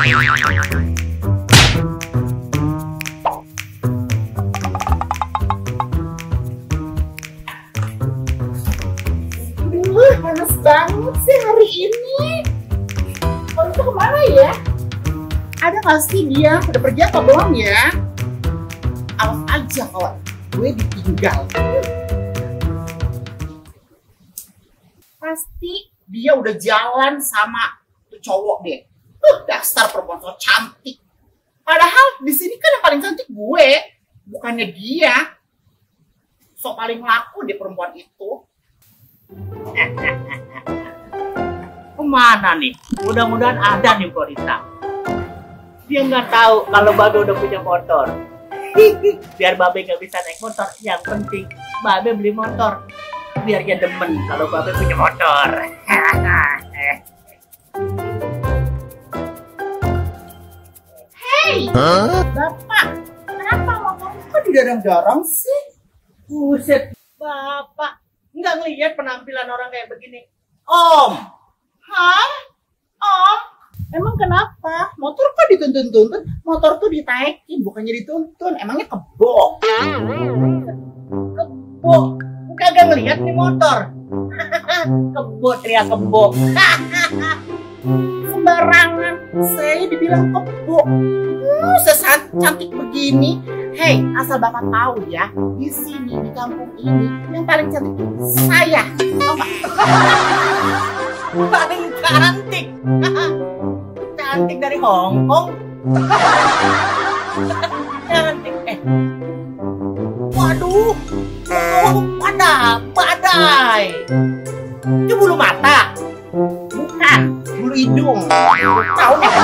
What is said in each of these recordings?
Panas banget sih hari ini. Kalau itu kemana ya? Ada nggak sih dia? Udah pergi apa belum ya? Awas aja kalau gue ditinggal. Pasti dia udah jalan sama tuh cowok deh. Dasar perempuan so cantik. Padahal di sini kan yang paling cantik gue, bukannya dia. So paling laku deh perempuan itu. Kemana nih? Mudah-mudahan ada nih Korita. Dia nggak tahu kalau Babe udah punya motor. Biar Babe nggak bisa naik motor, yang penting Babe beli motor. Biar dia demen kalau Babe punya motor. Hei, Bapak, kenapa motornya kok didarang-darang sih? Buset, Bapak nggak ngelihat penampilan orang kayak begini. Om, Hah? Om, emang kenapa? Motor kok dituntun-tuntun? Motor tuh ditaikin, bukannya dituntun. Emangnya kebo? kebo, kagak ngelihat nih motor. Kebo, teriak kebo. Sembarangan, saya dibilang kebo. Saya cantik begini. Hei, asal Bapak tahu ya, di sini, di kampung ini, yang paling cantik saya. Tahu nggak? Paling cantik. Cantik dari Hong Kong. Cantik. Waduh. Oh, badai. Itu bulu mata. Bukan, bulu hidung. Tahu nggak?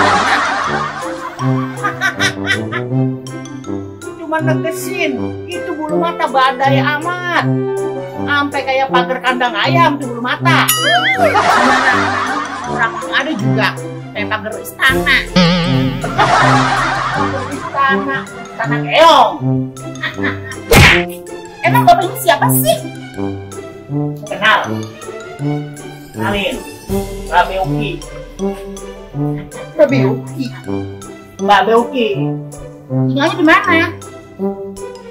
Cuma negesin, itu bulu mata badai amat. Sampai kayak pagar kandang ayam tuh bulu mata. Orang ada juga kayak pagar istana. Istana keong. Emang Bapak ini siapa sih? Kenal. Kenalin. Mbak Beuki. Mbak Beuki. Mbak Beuki. Tinggalnya di mana?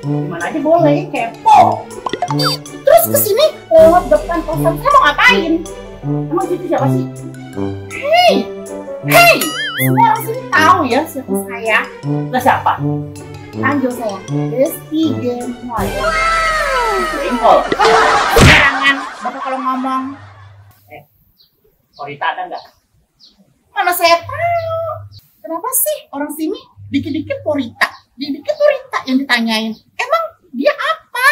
Dimana aja boleh, kepo. Terus kesini lewat depan kosan saya mau ngapain? Emang itu siapa sih? Hei, semua orang sini tahu ya siapa saya. Lah siapa? Panggil saya Desti Gemoy. Info. Jangan, Bapak kalau ngomong. Korita ada nggak? Mana saya tahu? Kenapa sih orang sini dikit-dikit Korita, dikit-dikit Korita yang ditanyain? Emang dia apa?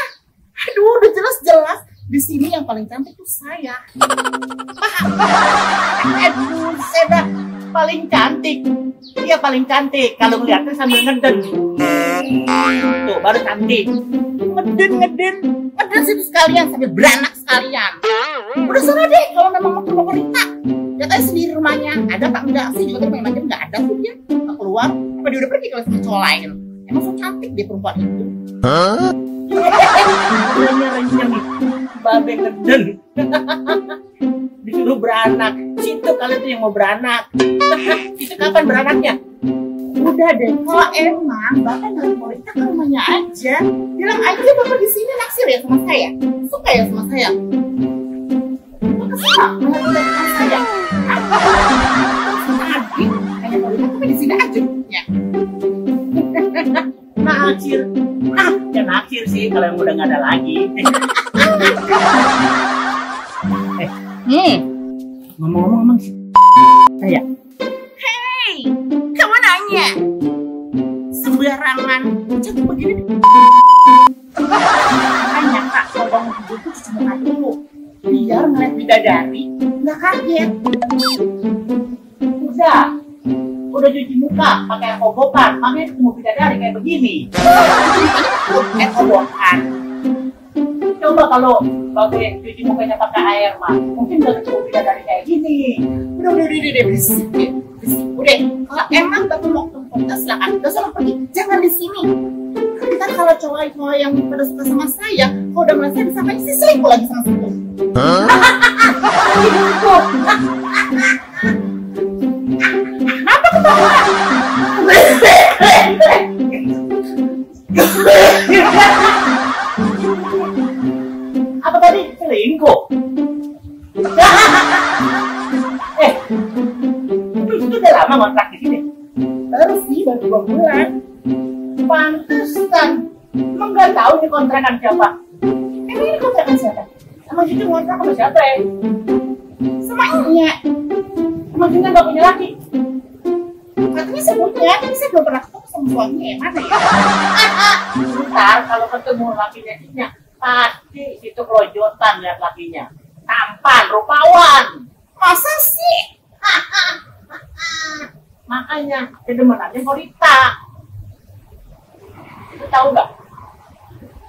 Aduh, udah jelas-jelas di sini yang paling cantik tuh saya. Aduh, saya dah paling cantik. Dia paling cantik kalau ngeliatnya sambil ngeden. Tuh baru cantik. Ngeden situ sekalian sambil beranak sekalian. Udah sana deh kalau memang mau keluar Korita. Lihat aja sendiri rumahnya. Ada tak enggak sih? Juga tadi pengen nggak ada tuh dia. Nggak keluar. Apa dia udah pergi kalau sama cowok lain? Emang so cantik dia perempuan itu. Renyah Babe ngeden. Disuruh beranak. Situ kalian tuh yang mau beranak. Itu kapan beranaknya? Udah deh, kalau emang Bapak nggak mau Korita ke rumahnya aja. Bilang aja Bapak di sini naksir ya sama saya. Suka ya sama saya. Bapak suka melihat sama saya. Tadi hanya Korita tapi di sini aja ya. Naksir. Ya naksir sih kalau yang udah nggak ada lagi. Ngomong-ngomong sih. Saya. Hei, kamu nanya? Sembarangan, cantik begini. Makanya Kak, kalau bangun tidur tuh cuci muka dulu. Biar ngeliat bidadari, nggak kaget. Udah cuci muka pakai air kobokan, makanya ketemu bidadari kayak begini. Air kobokan. Coba kalau Babe cuci mukanya pakai air mah, mungkin nggak ketemu bidadari kayak gini. Udah, berisik. Udah, kalau emang Bapak mau ke Korita silakan. Udah sana pergi, jangan di sini. Ntar kalau cowok yang pada suka sama saya, kalau udah merasa disamain sih selingkuh lagi sama situ. Apa ketawa? Itu udah lama ngontrak di sini? Baru sih, baru 2 bulan. Pantesan. Emang nggak tahu nih kontrakan siapa? Emang ini kontrakan siapa? Emang Cici ngontrak sama siapa ya? Sama Nya. Emang Cici nggak punya laki? Katanya sih punya, tapi saya belum pernah ketemu sama suaminya. Yang mana ya? Ntar kalau ketemu lakinya Cici, pasti itu kelojotan lihat lakinya. Tampan, rupawan. Masa sih? Makanya kedemenannya Morita. Lu tahu nggak?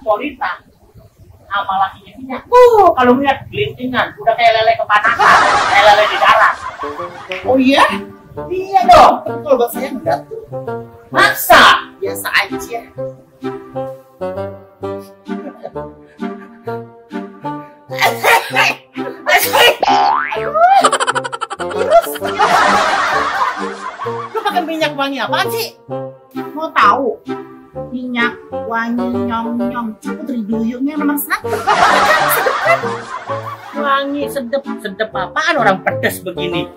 Morita sama lakinya Cici. Kalau melihat gelintingan, udah kayak lele kepanasan, kayak lele di darat. Oh iya? Iya dong. Tapi kalau buat saya enggak tuh. Masa? Biasa aja. Lu pakai minyak wangi apaan sih? Mau tahu? Minyak wangi nyong-nyong Putri Duyungnya nomor 1. Wangi sedep apaan orang pedes begini?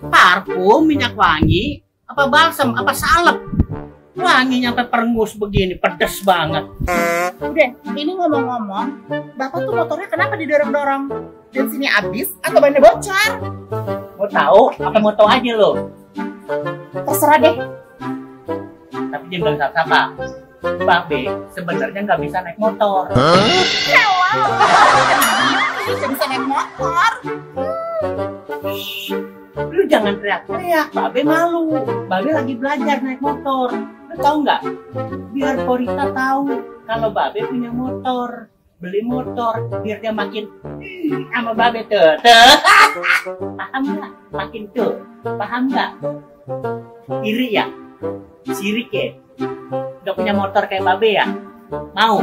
Parfum, minyak wangi, apa balsam, apa salep? Wanginya sampai perengus begini, pedes banget. Udah, ini ngomong-ngomong, Bapak tuh motornya kenapa didorong-dorong? Bensinnya habis atau bannya bocor? Mau tahu? Apa mau tahu aja lo? Terserah deh. Tapi dia bilang apa? Babe sebenarnya nggak bisa naik motor. Ya wow, nggak bisa naik motor. Lu jangan teriak-teriak, Babe malu. Babe lagi belajar naik motor. Lu tahu nggak? Biar Korita tahu kalau Babe punya motor, beli motor, biar dia makin sama Babe tuh. Paham nggak? Makin tuh, paham nggak? Iri ya? Sirik ya? Gak punya motor kayak Babe ya? Mau?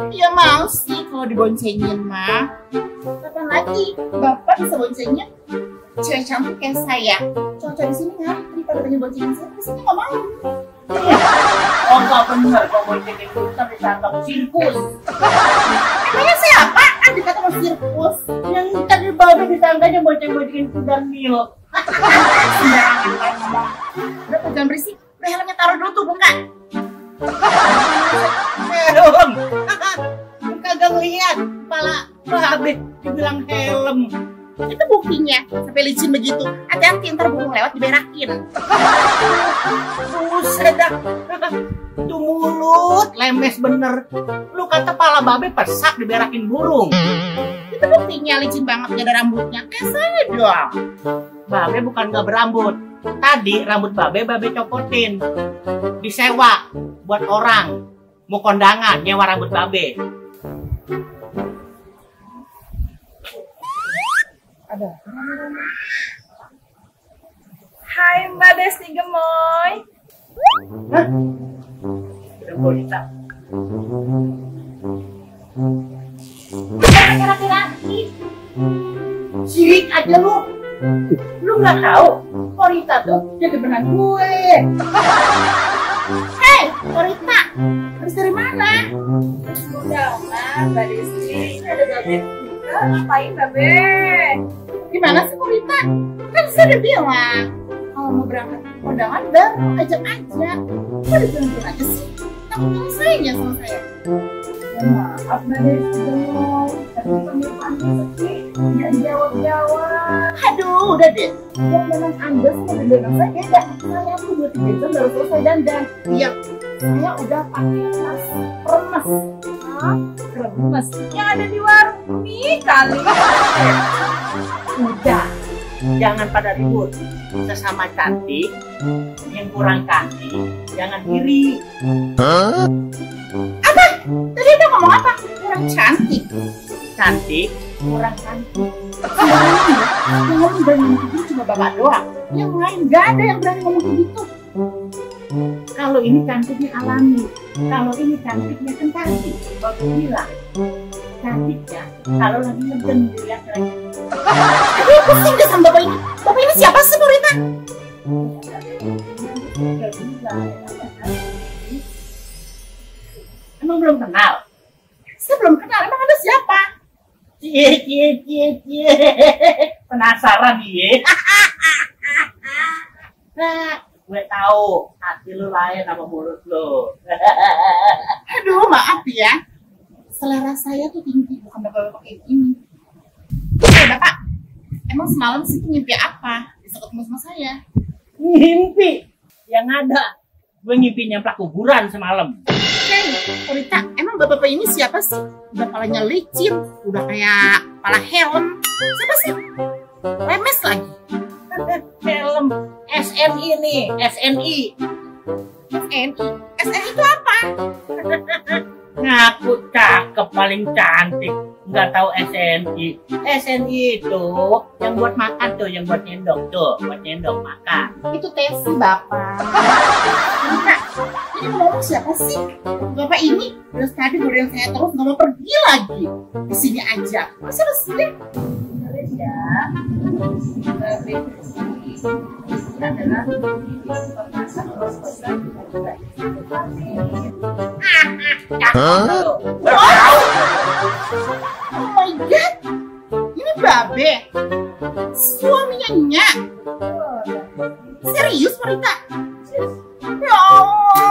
Ya mau sih kalau diboncengin mah. Kapan lagi Bapak bisa boncengin cewek cantik kayak saya? Cowok di sini ngantri pada pengen boncengin saya, tapi saya nggak mau. Oh nggak bener, kau boncengin Sultan ditangkap sirkus. Emangnya siapa? Dikata mau sirkus. Yang tadi Babe ditangkapnya bonceng-boncengin kuda mil. Sembarangan kalau ngomong. Udah jangan berisik. Udah helmnya taruh dulu tuh, buka. Helm. Kagak ngeliat kepala Babe dibilang helm. Itu buktinya. Sampai licin begitu. Hati-hati ntar burung lewat diberakin. Buset dah. Itu mulut lemes bener. Lu kata kepala Babe pesak diberakin burung. Itu buktinya licin banget, gak ada rambutnya. Kayak saya dong. Babe bukan gak berambut. Tadi rambut Babe copotin. Disewa buat orang. Mau kondangan nyewa rambut Babe. Ada. Hai Mbak Desti Gemoy. Hah? Udah Korita. Laki-laki. Sirik aja lu. Lu nggak tahu Korita tuh jadi benar gue. Hei, Korita. Habis dari mana? Udah lah Mbak Desti. Ini ada Babe juga. Ngapain Babe? Gimana sih Korita? Kan saya udah bilang kalau mau berangkat kondangan baru ajak aja. Kok udah bilang aja sih? Takut kamu sayangnya sama saya. Ya maaf Mbak Desti Gemoy. Tapi permintaannya sepi. Nggak dijawab-jawab. Aduh, udah deh. Yang memang Anda sama dandan saya beda. Saya tuh 2-3 jam baru selesai dandan. Iya, saya udah pakai tas remes. Hah? Kremes yang ada di warung mie kali. Udah, jangan pada ribut. Sesama cantik, yang kurang cantik, jangan iri. Apa? Tadi Anda ngomong apa? Kurang cantik. Cantik, kurang cantik. Yang ngomong berani ngomong gitu cuma Bapak doang. Yang lain gak ada yang berani ngomong gitu. Kalau ini cantiknya alami, kalau ini cantiknya kan cantik. Bapak bilang, cantiknya kalau lagi ngeden dilihat lagi. Aduh, pusing deh sama Bapak ini. Bapak ini siapa sih, Korita? Emang belum kenal? Saya belum kenal. Emang Anda siapa? Cie. Penasaran dia. Nah, gue tahu hati lu lain sama mulut lu. Aduh, maaf ya. Selera saya tuh tinggi, bukan bapak-bapak kayak gini. Bapak, emang semalam sih tuh ngimpi apa? Bisa ketemu sama saya. Ngimpi? Yang ada, gue ngimpi nyemplak kuburan semalam. Hei, Rita, emang bapak-bapak ini siapa sih? Udah palanya licin, udah kayak kepala helm. Siapa sih? Lemes lagi. Film SNI nih, SNI. SNI? SNI itu apa? Ngaku cakep paling cantik, nggak tahu SNI. SNI itu yang buat makan tuh, yang buat nyendok tuh, buat nyendok makan. Itu tesi, Bapak. Kak, ini ngomong siapa sih? Bapak ini udah tadi godain saya terus nggak mau pergi lagi. Di sini aja. Siapa sih? Ya, revisi adalah informasi kos-kosan juga Oh my god, ini Babe, suaminya Nya. Serius, Marita? Ya Allah,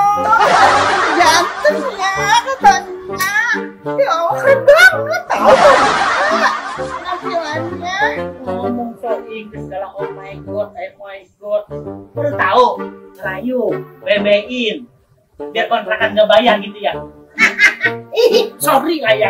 ganteng ya katanya. Ya Allah, keren banget tau penampilannya. Ngomong so Inggris segala oh my god, baru tahu ngerayu, bebein, biar kontrakan nggak bayar gitu ya. Sorry lah ya.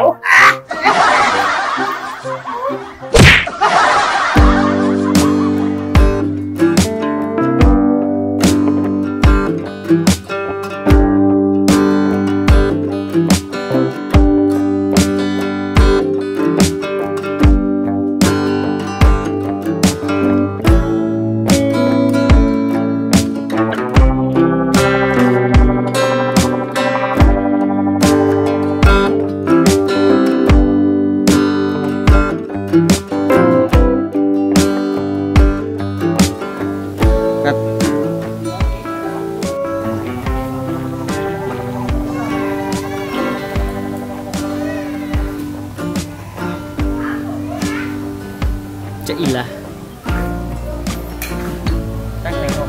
Cailah. Kita nengok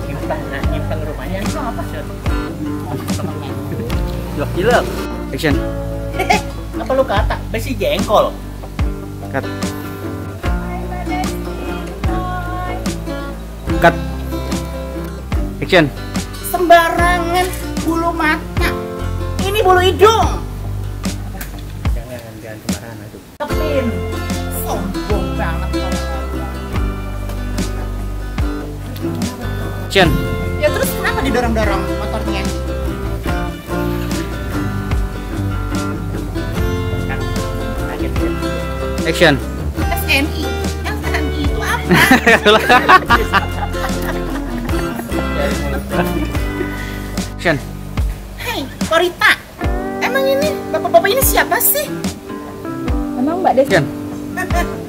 nyimpen rumahnya itu apa sih? Loh, gila. Action. Apa lu kata? Besi jengkol. Cut. Cut. Action. Sembarangan bulu mata. Ini bulu hidung. Jangan sembarangan itu. Kepin. Sombong banget kamu. Action. Ya terus kenapa didorong-dorong motornya? Action. SNI. Yang SNI itu apa? Action. Hei, Korita. Emang ini bapak-bapak ini siapa sih? Emang Mbak Des? Action.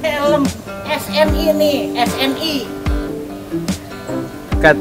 Helm SNI nih, SNI. Cut.